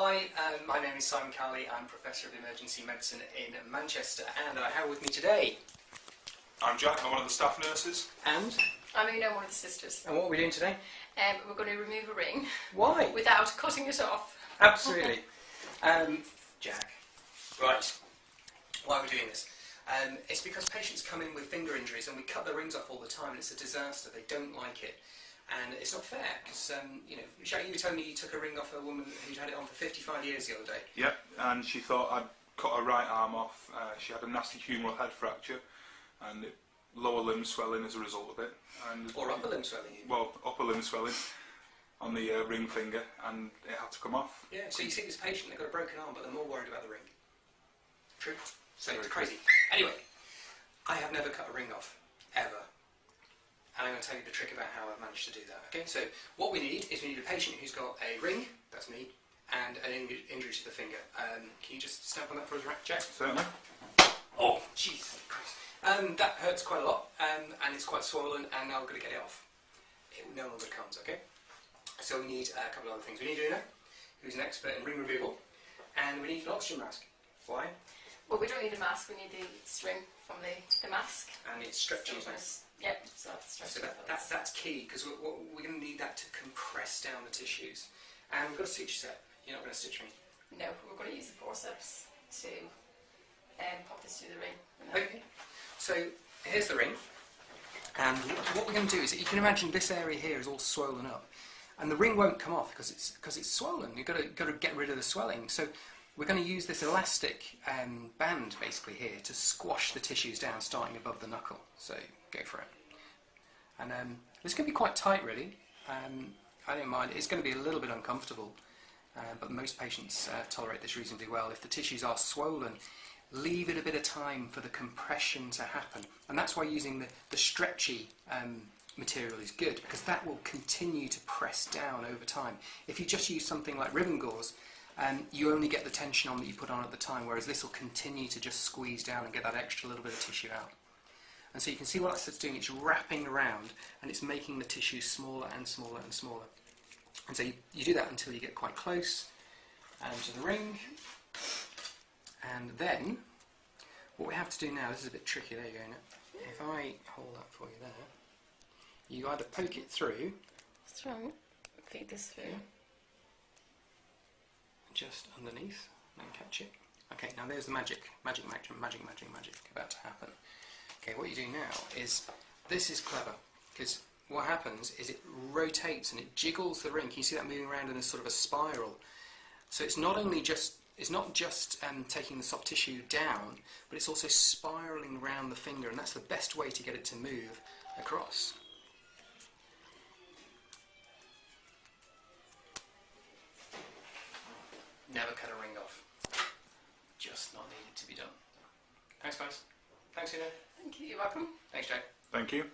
Hi, my name is Simon Cowley. I'm Professor of Emergency Medicine in Manchester, and I have with me today... I'm Jack, I'm one of the staff nurses. And? I'm Una, one of the sisters. And what are we doing today? We're going to remove a ring. Why? Without cutting it off. Absolutely. Jack. Right. Why are we doing this? It's because patients come in with finger injuries and we cut the rings off all the time and it's a disaster. They don't like it. And it's not fair because, you know, Jack, you were telling me you took a ring off a woman who'd had it on for 55 years the other day. Yep, and she thought I'd cut her right arm off. She had a nasty humeral head fracture and lower limb swelling as a result of it. And or upper limb swelling? Well, upper limb swelling on the ring finger, and it had to come off. Yeah, so you see this patient, they've got a broken arm, but they're more worried about the ring. True? So it's crazy. Anyway, I have never cut a ring off, ever. And I'm going to tell you the trick about how I've managed to do that. Okay, so what we need is we need a patient who's got a ring, that's me, and an injury to the finger. Can you just stamp on that for us, Jack? Certainly. Oh, Jesus Christ. That hurts quite a lot, and it's quite swollen, and now we're going to get it off. It no longer comes, okay? So we need a couple of other things. We need Una, who's an expert in ring removal, and we need an oxygen mask. Why? Well, we don't need a mask, we need the string from the mask. And it's stretchy, isn't it? Yep, so that's key, because we're going to need that to compress down the tissues. And we've got a suture set. You're not going to stitch me? No, we're going to use the forceps to pop this through the ring. Okay, so here's the ring. And what we're going to do is, you can imagine this area here is all swollen up. And the ring won't come off because it's swollen. You've got to get rid of the swelling. So we're going to use this elastic band basically here to squash the tissues down, starting above the knuckle. So go for it. And it's going to be quite tight, really. I don't mind. It's going to be a little bit uncomfortable, but most patients tolerate this reasonably well. If the tissues are swollen, leave it a bit of time for the compression to happen. And that's why using the stretchy material is good, because that will continue to press down over time. If you just use something like ribbon gauze, you only get the tension on that you put on at the time, whereas this will continue to just squeeze down and get that extra little bit of tissue out. And so you can see what it's doing, it's wrapping around and it's making the tissue smaller and smaller and smaller. And so you do that until you get quite close to the ring. And then, what we have to do now, this is a bit tricky, there you go. If I hold that for you there, you either poke it through. Strong. Feed this through. Just underneath, and catch it. Okay, now there's the magic about to happen. Okay, what you do now is, this is clever, because what happens is it rotates and it jiggles the ring. Can you see that moving around in a sort of a spiral? So it's not just taking the soft tissue down, but it's also spiraling around the finger, and that's the best way to get it to move across. Never cut a ring off. Just not needed to be done. Thanks, guys. Thanks, Una. Thank you. You're welcome. Thanks, Jack. Thank you.